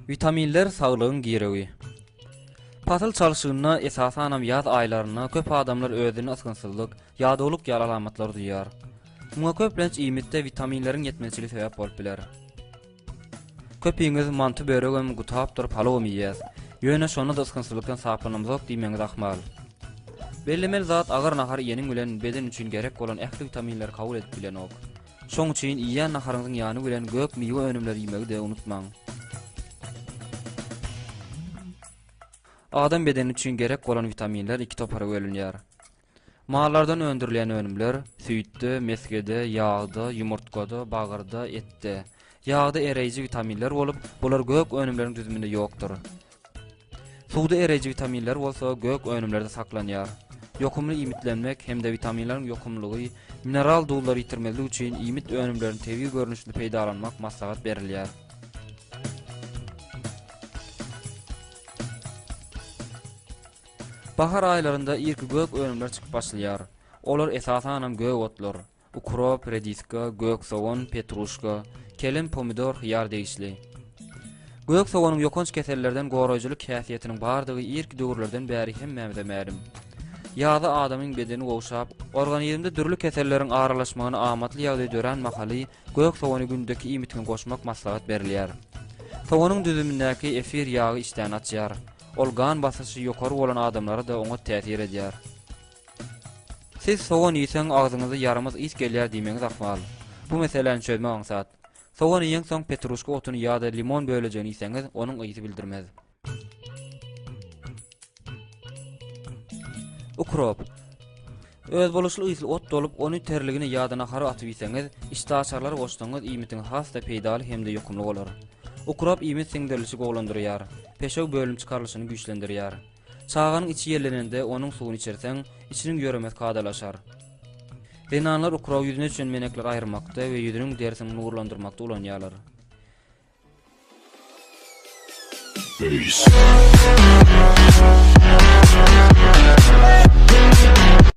Vitaminler sağlığın giregi. Pasal çalışygyna esasan ameliyat aylaryna köp adamlar özüni ısgınsızlyk, ýadawlyk ýaly alamatlar duýar. Muňa köplenç iýmitde vitaminleriň ýetmezçiligi sebäp bolup biler. Köpiňiz manty böregem gutap durup halawam ýýäs. Ýöne şonu da ısgınsızlykdan saklanyamyzok diýmeňiz ahmal. Bellemel zat agar nahar ýeniň bilen beden üçin gerek bolan ähli vitaminler kabul edip bilen ok. Şoň üçin ýýän naharyňyň ýany bilen gök miwe önümleri ýemegi de unutmaň. Adam bedeni üçin gerek bolan vitaminler iki topara bölünýär. Mallardan öndürilen önümler süýtde, meskede, ýağda, yumurtkada, bagyrda, etde. Ýağda ereýiji vitaminler bolup, bular gök önümleriň düzüminde ýokdur. Suwda ereýiji vitaminler bolsa gök önümlerde saklanýar. Ýokumly imitlenmek hem de vitaminleriň ýokumlygy, mineral dowlary ýitirmezlik üçin imit önümlerini tebii görnüşde peýdalanmak maslahat berilýär. Bahar aylarında ilk gök önümler çıkıp başlaýar. Olar esasanam gök otlar. Ukrop, rediska, gök soğan, petruşka, kelem, pomidor, hyýar degişli. Gök soğanyň ýokunç kesellerden goraýjylyk häsiýetiniň bardygy ilk döwürlerden bäri hemmämde mälim. Ýa-da adamyň bedeni gowşap, organizmde dürli keselleriň aralaşmagyny amatly ýagdaý dören mahaly gök soğany gündeki imitine goşmak maslahat berilýär. Soğanyň düzümindäki efir ýagy işden açýar. Ol gan basyşy ýokary bolan adamlara da oňa täsir edýär. Siz soğan ýeseň agzyňyza ýaramaz is gelýär diýmeňiz ahmal. Bu meseleni çözmek maksat. Soğan ýeň soň petruşka otuny ýa-da limon bölejegini ýeseňiz onuň ysy bildirmez. Ukrop. Öz boluşly ysly ot dolup onu terligini ýa-da nahary atyp ýeseňiz, iştaçarlar goşdyňyz imitiň hasda peýdaly hemde ýokumly bolar. Ukrop imit siňdirlişi gowlandyrýar, peşek bölüm çykarlyşyny güýçlendirýär. Çağanyň içi ýerlenende onuň suwuny içerseň, içiniň ýöremes kadalaşar. Renanlar ukrop ýüzüne üçin menekler aýyrmakda we ýüzüniň derisini nurlandyrmakda ulanýarlar. Peace.